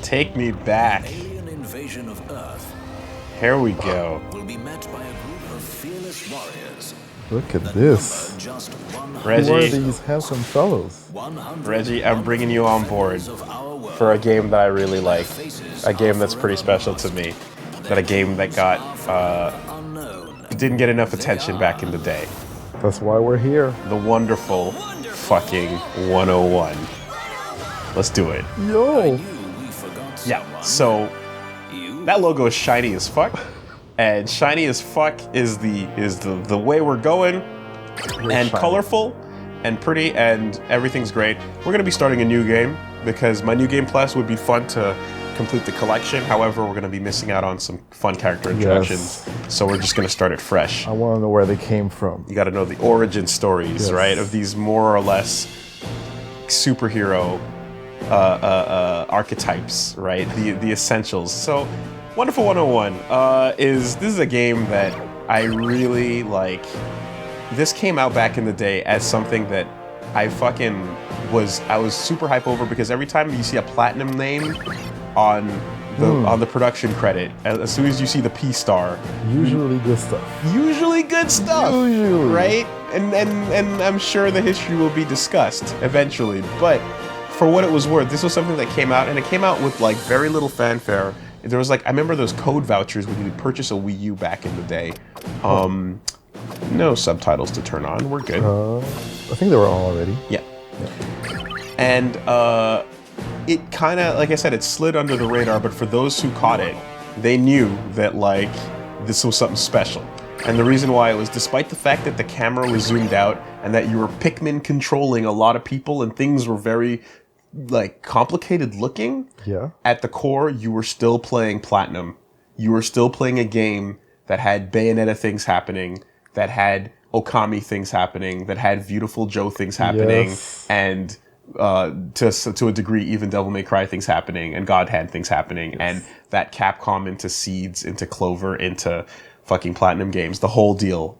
Take me back. Alien invasion of Earth Here we go. will be met by a group of fearless warriors. Look at this. Number just 100 Who are Reggie, these handsome fellows? Reggie, I'm bringing you on board of our world. for a game that I really like. A game that's pretty special to me. But a game that got Unknown. didn't get enough attention back in the day. That's why we're here. The wonderful fucking 101. Let's do it. Yo! We forgot Yeah, someone. so You that logo is shiny as fuck. And shiny as fuck is the way we're going. And shiny. colorful and pretty and everything's great. We're gonna be starting a new game because my new game plus would be fun to complete the collection. However, we're gonna be missing out on some fun character introductions. So we're just gonna start it fresh. I want to know where they came from. You gotta know the origin stories, Yes. right? Of these more or less superhero archetypes, right? The essentials. So Wonderful 101 this is a game that I really like. This came out back in the day as something that I was super hype over because every time you see a platinum name on the production credit, as soon as you see the P star, Usually good stuff. usually good stuff, Usually. right? And I'm sure the history will be discussed eventually. But for what it was worth, this was something that came out, and it came out with like very little fanfare. There was like, I remember those code vouchers when you would purchase a Wii U back in the day. No subtitles to turn on. We're good. I think they were on already. Yeah. And it kind of, like I said, it slid under the radar, but for those who caught it, they knew that like this was something special. And the reason why it was, despite the fact that the camera was zoomed out and that you were Pikmin controlling a lot of people and things were very like complicated looking, Yeah. at the core, you were still playing Platinum. You were still playing a game that had Bayonetta things happening, that had Okami things happening, that had Beautiful Joe things happening, Yes. and to a degree, even Devil May Cry things happening, and God Hand things happening, and that Capcom into Seeds, into Clover, into fucking Platinum Games, the whole deal.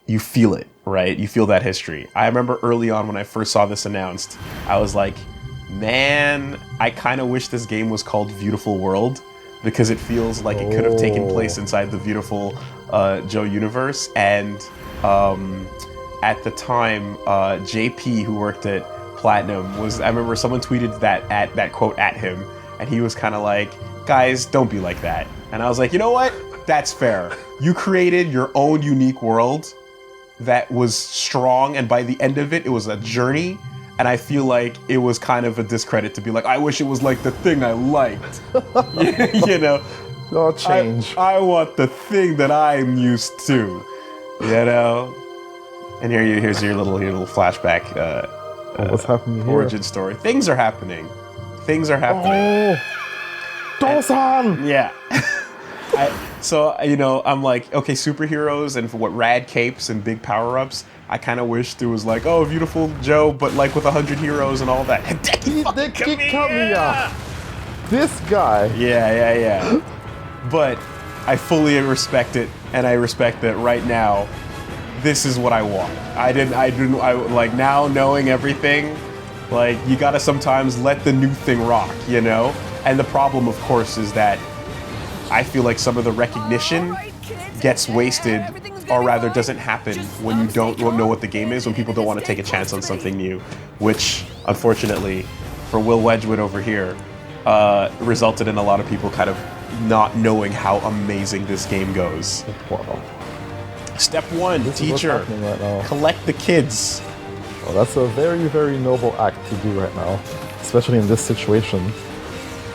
You feel it, right? You feel that history. I remember early on when I first saw this announced, I was like, man, I kind of wish this game was called Beautiful World because it feels like it could have taken place inside the Beautiful Joe universe. And at the time, JP, who worked at Platinum, I remember someone tweeted that quote at him, and he was kind of like, guys, don't be like that. And I was like, you know what? That's fair. You created your own unique world that was strong, and by the end of it was a journey, and I feel like it was kind of a discredit to be like, I wish it was like the thing I liked. You know, Oh, change. I want the thing that I'm used to, you know. And here's your little flashback What's happening here? origin story. Things are happening. Oh, Dosan! Yeah. So, you know, I'm like, okay, superheroes and for what rad capes and big power-ups, I kind of wish there was like, oh, Beautiful Joe, but like with 100 heroes and all that. Hideki fucking Kamiya! This guy. Yeah. But I fully respect it, and I respect that right now, this is what I want. I like, now knowing everything, like, you gotta sometimes let the new thing rock, you know? And the problem, of course, is that I feel like some of the recognition gets wasted, or rather doesn't happen when you don't know what the game is, when people don't want to take a chance on something new, which, unfortunately, for Will Wedgwood over here, resulted in a lot of people kind of not knowing how amazing this game goes. Wow. Step one, This is what's teacher, happening right now. collect the kids. Well, that's a very, very noble act to do right now, especially in this situation.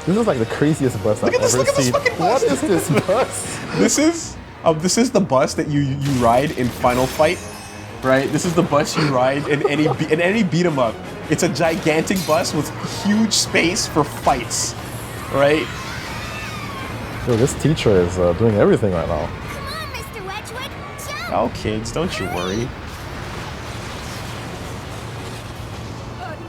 This is like the craziest bus I've ever look at this seen. fucking bus. What is this bus? This is the bus that you ride in Final Fight, right? This is the bus you ride in any beat 'em up. It's a gigantic bus with huge space for fights, right? Yo, this teacher is doing everything right now. Come on, Mr. Wedgwood, jump! Oh, kids, don't you worry.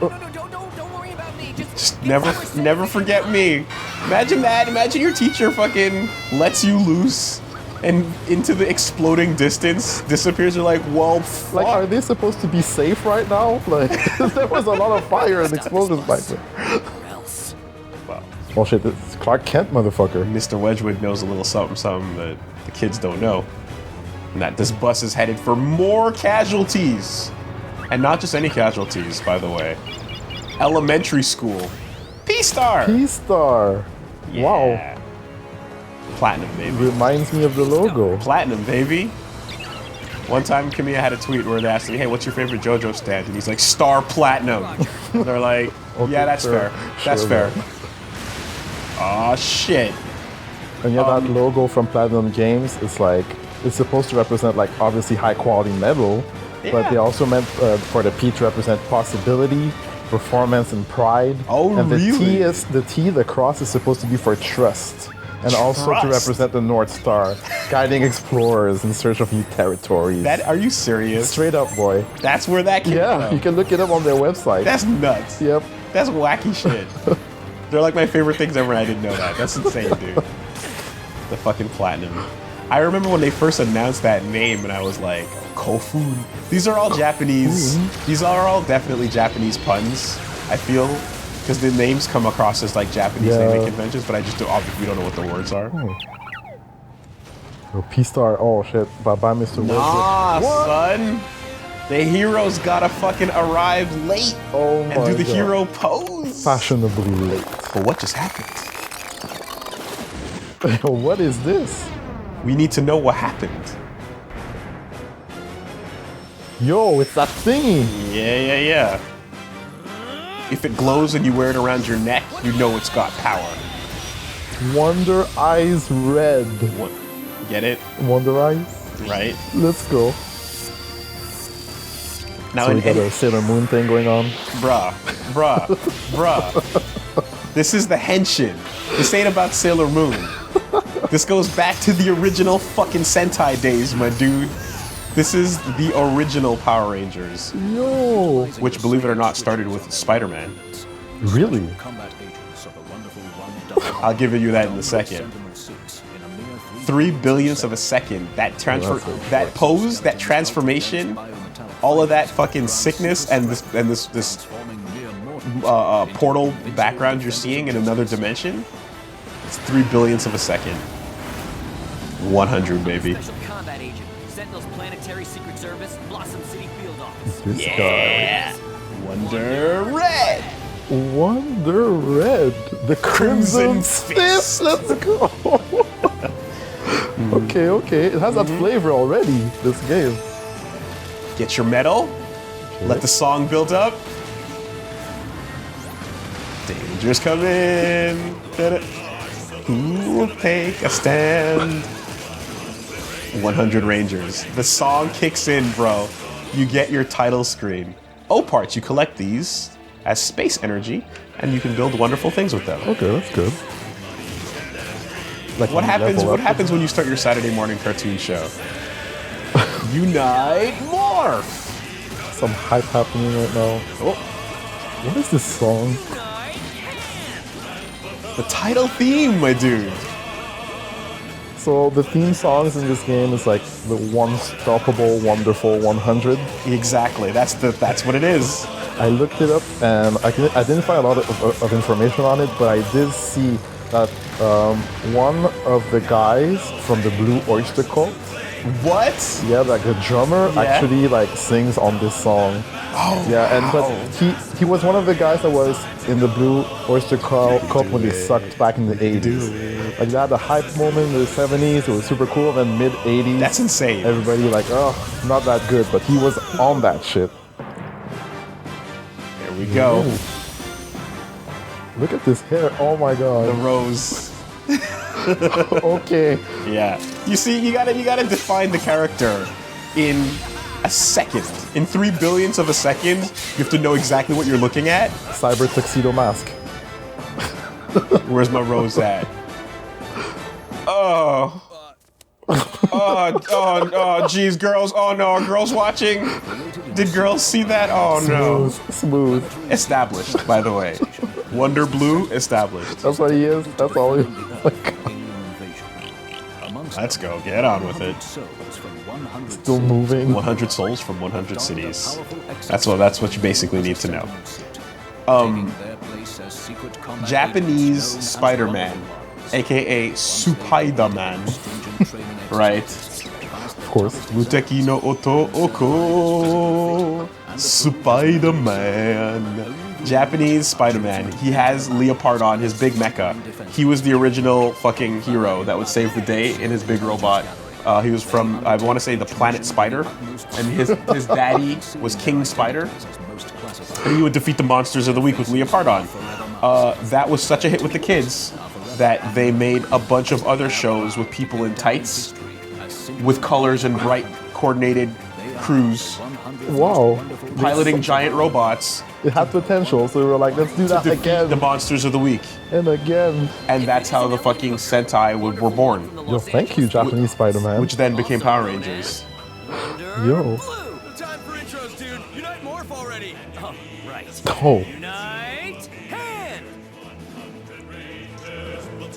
No, don't worry about me. Just never forget me. Imagine that. Imagine your teacher fucking lets you loose and into the exploding distance, disappears. You're like, well, fuck. Like, are they supposed to be safe right now? Like, there was a lot of fire and explosions back there. else. Wow. Oh shit, it's Clark Kent, motherfucker. Mr. Wedgwood knows a little something that the kids don't know. And that this bus is headed for more casualties. And not just any casualties, by the way. Elementary school. P-Star! P-Star. Wow. Yeah. Platinum, baby. Reminds me of the logo. Platinum, baby. One time, Kamiya had a tweet where they asked me, hey, what's your favorite JoJo stand? And he's like, Star Platinum. They're like, Okay, yeah, that's sure, fair. That's sure, fair. Aw, shit. And yeah, that logo from Platinum Games is like, it's supposed to represent like obviously high quality metal, but Yeah. they also meant for the P to represent possibility, performance, and pride. Oh, and the really? The cross is supposed to be for trust. And also to Trust? represent the North Star, guiding explorers in search of new territories. Are you serious? Straight up, boy. That's where that came Yeah, from. you can look it up on their website. That's nuts. Yep. That's wacky shit. They're like my favorite things ever, and I didn't know that. That's insane, dude. The fucking Platinum. I remember when they first announced that name, and I was like, Kofu. These are all Japanese. These are all definitely Japanese puns, I feel. Because the names come across as like Japanese Yeah. naming conventions, but I just don't, obviously we don't know what the words are. Oh, P-Star. Oh shit. Bye bye, Mr. Wedgwood. Ah, son. The hero's gotta fucking arrive late Oh and my do the God. hero pose. Fashionably late. But what just happened? What is this? We need to know what happened. Yo, it's that thingy. Yeah. If it glows and you wear it around your neck, you know it's got power. Wonder Eyes Red. What? Get it? Wonder Eyes? Right? Let's go. Now, So we got a Sailor Moon thing going on. bruh. This is the henshin. This ain't about Sailor Moon. This goes back to the original fucking Sentai days, my dude. This is the original Power Rangers, Yo. which, believe it or not, started with Spider-Man. Really? Combat agents of the wonderful I'll give you that in a second. 3 billionths of a second. That transfer, that pose, that transformation, all of that fucking sickness, and this portal background you're seeing in another dimension. It's 3 billionths of a second. 100, baby. Special combat agent. Sentinel's Planetary Secret Service, Blossom City Field Office. This Yeah. Wonder Red. guy. Wonder Red. The Crimson Fist. Fist. Let's go. Okay. It has that flavor already, this game. Get your medal. Let the song build up. Dangers come in. Who will take a stand? 100 Rangers. The song kicks in, bro. You get your title screen. O parts, you collect these as space energy, and you can build wonderful things with them. Okay, that's good. Like What when you happens? level What up. happens when you start your Saturday morning cartoon show? Unite Morph. Some hype happening right now. Oh, What is this song? the title theme, my dude. So the theme songs in this game is like the Unstoppable Wonderful 100. Exactly. That's what it is. I looked it up and I didn't find a lot of information on it, but I did see that one of the guys from the Blue Oyster Cult, What? yeah, like the drummer, Yeah. actually like sings on this song. Oh, Yeah, and but wow. he was one of the guys that was in the Blue Oyster Cult when they sucked back in the 80s. Like they had a hype moment in the 70s, it was super cool, then mid 80s. That's insane. Everybody like, oh, not that good, but he was on that shit. There we go. Look at this hair, oh my The god. rose. Okay. Yeah. You see, you gotta define the character in a second. In 3 billionths of a second, you have to know exactly what you're looking at. Cyber tuxedo mask. Where's my rose at? Oh. Oh, geez, girls. Oh no, are girls watching? Did girls see that? Oh no. Smooth. Established, by the way. Wonder Blue, established. That's what he is. That's all he like. Let's go. Get on with it. Still moving. 100 souls from 100 cities. That's what you basically need to know. Japanese Spider-Man, aka Spider-Man, right? Of course. Muteki no oto oko, Spider-Man. Japanese Spider-Man. He has Leopard on, his big mecha. He was the original fucking hero that would save the day in his big robot. He was from, I want to say, the planet Spider, and his daddy was King Spider, and he would defeat the monsters of the week with Leopard on. That was such a hit with the kids that they made a bunch of other shows with people in tights, with colors and bright coordinated crews, Wow. piloting giant robots It had potential, so we were like, let's do that defeat again. the monsters of the week. And again. And that's how the fucking Sentai were born, Yo, thank you, Japanese Spider-Man. which then became Power Rangers. Yo. Time for intros, dude. Unite Morph already. Oh, right. Oh. Unite hand.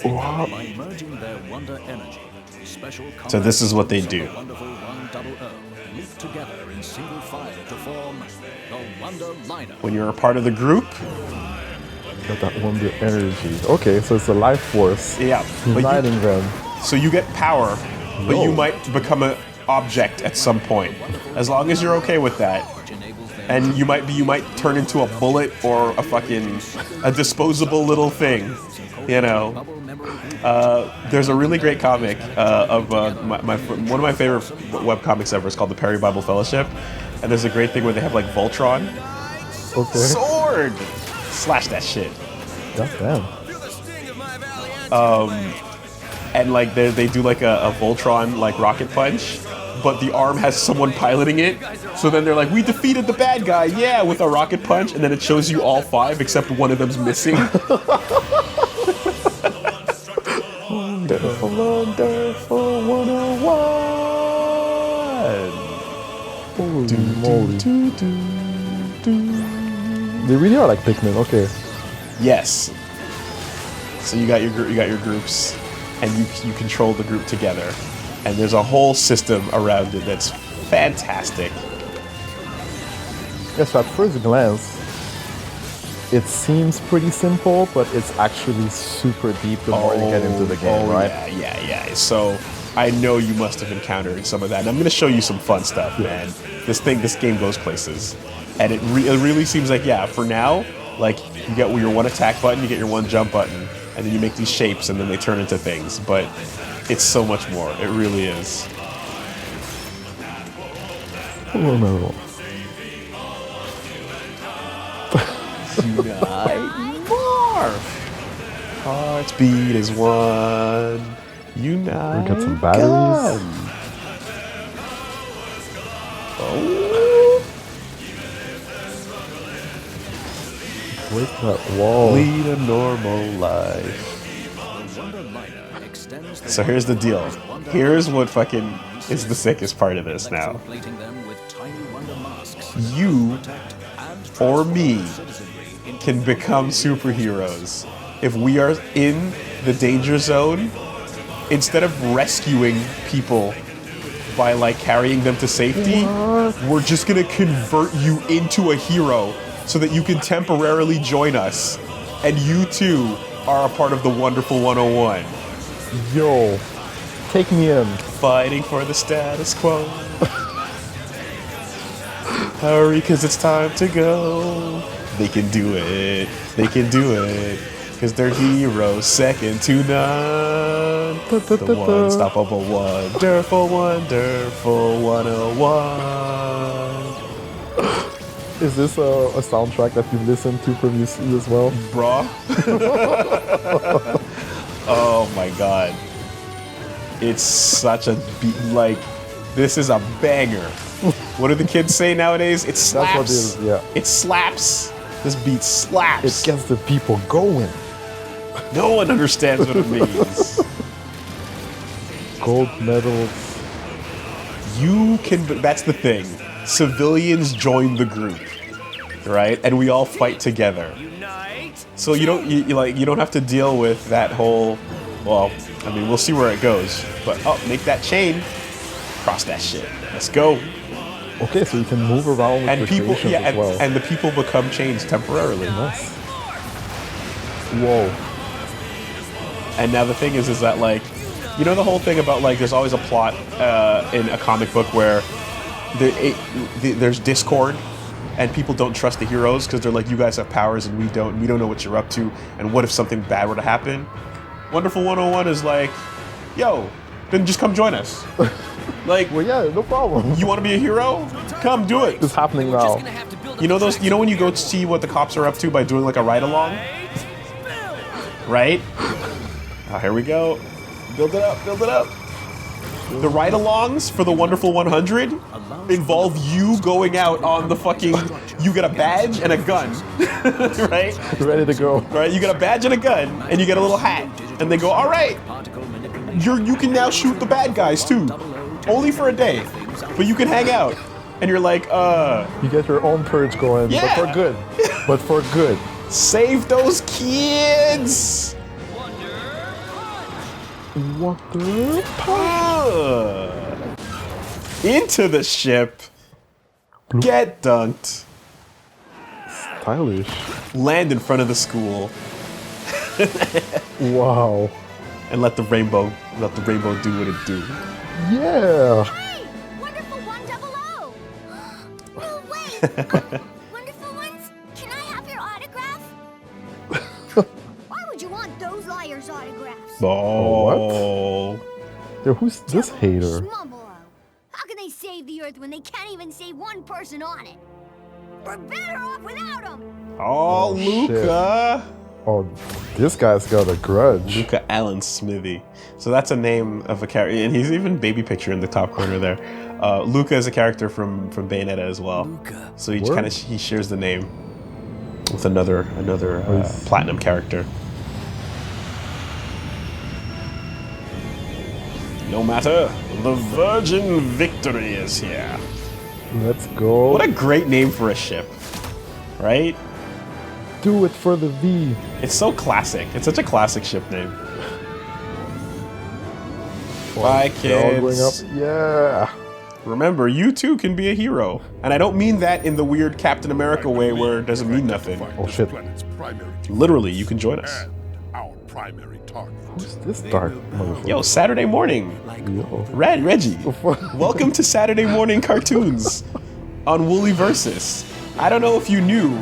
Wow. By merging their wonder energy, special So this is what they do. Wonderful 100 leap together in single file to form the Wonder Liner. When you're a part of the group, Got that wonder energy. Okay, so it's a life force. yeah, but Uniting them. so you get power, but you Whoa. might become an object at some point. As long as you're okay with that. And you might turn into a bullet or a disposable little thing, you know. There's a really great comic of one of my favorite web comics ever. It's called the Perry Bible Fellowship, and there's a great thing where they have like Voltron Okay. sword, slash that shit, God damn. and like they do like a Voltron like rocket punch, but the arm has someone piloting it. So then they're like, we defeated the bad guy, yeah, with a rocket punch, and then it shows you all 5 except one of them's missing. Wonderful, wonderful 101. Holy moly. They really are like Pikmin, okay. Yes. So you got your groups, and you control the group together, and there's a whole system around it that's fantastic. Yes, at first glance, it seems pretty simple, but it's actually super deep the more you get into the game, right? Yeah. So I know you must have encountered some of that. And I'm going to show you some fun stuff, man. This game goes places, and it really seems like, yeah, for now, like you get your one attack button, you get your one jump button, and then you make these shapes, and then they turn into things. But it's so much more. It really is. Oh no. Unite Morph! Heart's beat is one. Unite. We got some batteries. Gun. Oh. Break that wall. Lead a normal life. So here's the deal. Here's what fucking is the sickest part of this now. You or me can become superheroes. If we are in the danger zone, instead of rescuing people by like carrying them to safety, we're just gonna convert you into a hero so that you can temporarily join us. And you too are a part of the Wonderful 101. Yo, take me in. Fighting for the status quo. Hurry, cause it's time to go. They can do it. They can do it. Cause they're heroes, second to none. The unstoppable, wonderful 101. Is this a soundtrack that you've listened to previously as well? Bruh. Oh my god. It's such a beat. Like, this is a banger. What do the kids say nowadays? It slaps. That's what it is, yeah. It slaps. This beat slaps. It gets the people going. No one understands what it means. Gold medals. You can. That's the thing. Civilians join the group, right? And we all fight together. Unite. So you don't have to deal with that whole. Well, I mean, we'll see where it goes. But, oh, make that chain. Cross that shit. Let's go. Okay, so you can move around with And the people, creations yeah, as well. and the people become chains temporarily. Nice. Whoa. And now the thing is that, like, you know the whole thing about, like, there's always a plot in a comic book where there's discord and people don't trust the heroes because they're like, you guys have powers and we don't know what you're up to, and what if something bad were to happen? Wonderful 101 is like, yo, then just come join us. Like, Well, yeah, no problem. you want to be a hero? Come do it. It's happening now. You know those? You know when you go to see what the cops are up to by doing like a ride along, right? Oh, here we go. Build it up. Build it up. The ride-alongs for the Wonderful 100 involve you going out on the fucking. You get a badge and a gun, right? Ready to go. Right. You get a badge and a gun, and you get a little hat, and they go, "All right, you can now shoot the bad guys too, only for a day, but you can hang out." And you're like, You get your own purge going, Yeah. but for good. But for good. save those kids. What the? Into the ship. Get dunked. Stylish. Land in front of the school. Wow. And let the rainbow do what it do. Yeah. Hey! Wonderful 100! No way! Wonderful ones, can I have your autograph? Why would you want those liars' autographs? Oh. Yo, who's this hater? Schmumble. How can they save the Earth when they can't even save one person on it? We're better off without them! Oh, shit. Luca. Oh, this guy's got a grudge. Luca Allen Smithy. So that's a name of a character, and he's even baby picture in the top corner there. Luca is a character from Bayonetta as well. Luca. So he Word. he shares the name with another Nice. platinum character. No matter, the Virgin Victory is here. Let's go. What a great name for a ship, right? Do it for the V. It's so classic. It's such a classic ship name. Bye, They're all going up. kids. Yeah. Remember, you too can be a hero. And I don't mean that in the weird Captain America way where it doesn't mean nothing. Oh shit. Literally, you can join us. Our primary target. Who's this dark motherfucker? Yo, Saturday morning. Yo. Reggie. Welcome to Saturday morning cartoons on WoolieVersus. I don't know if you knew,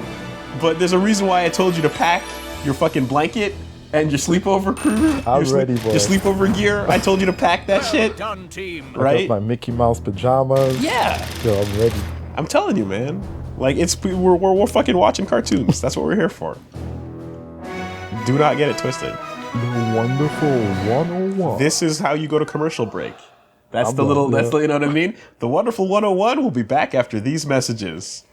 but there's a reason why I told you to pack your fucking blanket and your sleepover crew. I'm ready, boy. Your sleepover gear. I told you to pack that shit, Done, team. right? Got my Mickey Mouse pajamas. Yeah. Yo, I'm ready. I'm telling you, man. Like we're fucking watching cartoons. That's what we're here for. Do not get it twisted. The wonderful 101. This is how you go to commercial break. That's I'm the little. done, That's yeah. the, you know what I mean. The Wonderful 101 will be back after these messages.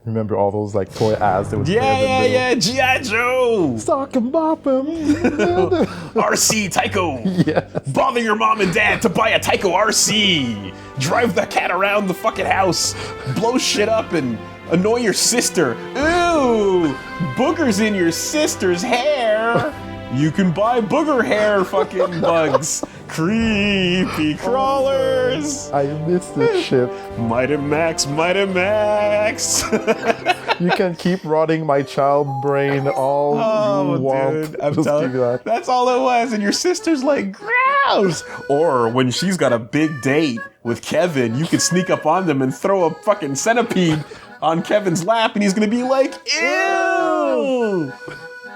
Remember all those like toy ads that would Yeah. G.I. Joe. Sock and bop 'em. RC Tyco. Yes. Bother your mom and dad to buy a Tyco RC. Drive the cat around the fucking house. Blow shit up and annoy your sister. Ooh, boogers in your sister's hair. You can buy booger hair fucking bugs. Creepy crawlers. I missed this shit. Mighty Max, Mighty Max. You can keep rotting my child brain all Oh, you want. dude, I'm Just telling do that. that's all it was. And your sister's like, gross. Or when she's got a big date with Kevin, you could sneak up on them and throw a fucking centipede on Kevin's lap, and he's gonna be like, ew.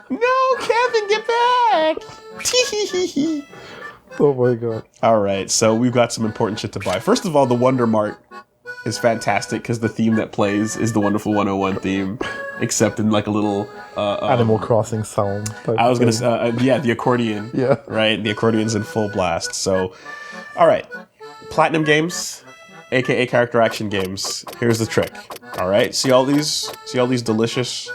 No, Kevin, get back. Oh my god. All right, so we've got some important shit to buy. First of all, the Wonder Mart is fantastic because the theme that plays is the Wonderful 101 theme, except in like a little Animal Crossing sound. Type I was gonna thing. say, yeah, the accordion. Yeah. Right, the accordion's in full blast. So, all right, platinum games, aka character action games. Here's the trick. All right, see all these delicious,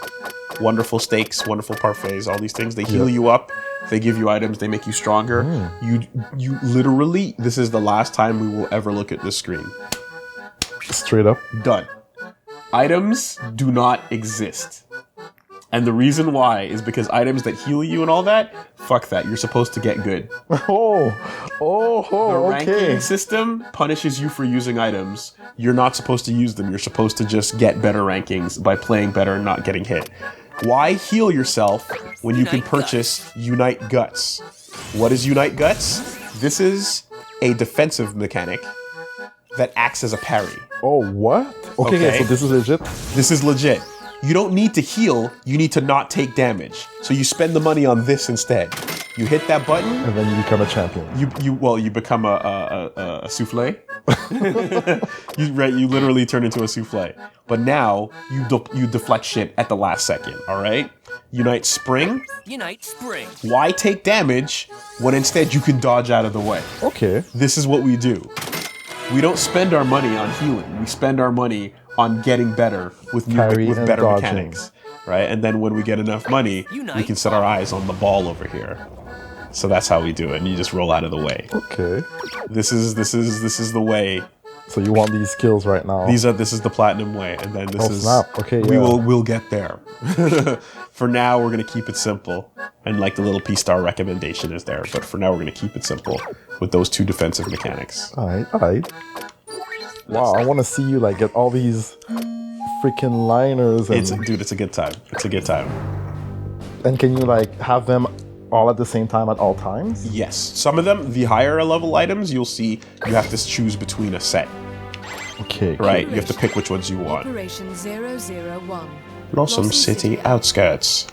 wonderful steaks, wonderful parfaits, all these things. They heal you up. They give you items. They make you stronger. You literally. This is the last time we will ever look at this screen. Straight up. Done. Items do not exist. And the reason why is because items that heal you and all that, fuck that. You're supposed to get good. The Okay. ranking system punishes you for using items. You're not supposed to use them. You're supposed to just get better rankings by playing better and not getting hit. Why heal yourself when you can purchase Unite Guts? What is Unite Guts? This is a defensive mechanic that acts as a parry. Oh, what? Okay, so this is legit? This is legit. You don't need to heal, you need to not take damage. So you spend the money on this instead. You hit that button, And then you become a champion. you become a souffle. You literally turn into a souffle. But now you deflect shit at the last second. All right. Unite Spring. Unite Spring. Why take damage when instead you can dodge out of the way? Okay. This is what we do. We don't spend our money on healing. We spend our money on getting better with Parry and better dodging. mechanics, right? And then when we get enough money, we can set our eyes on the ball over here. So that's how we do it. And you just roll out of the way. Okay. This is the way. So you want these skills right now? This is the platinum way, and then this Oh, is snap. Okay, we'll get there. For now, we're gonna keep it simple, and like the little P-star recommendation is there. But for now, we're gonna keep it simple with those two defensive mechanics. Alright. Wow, I want to see you like get all these freaking liners and, Dude, it's a good time. It's a good time. and can you like have them all at the same time at all times? Yes, some of them, the higher level items, you'll see you have to choose between a set. Okay. Right, you have to pick which ones you want. Operation 001. Blossom City outskirts.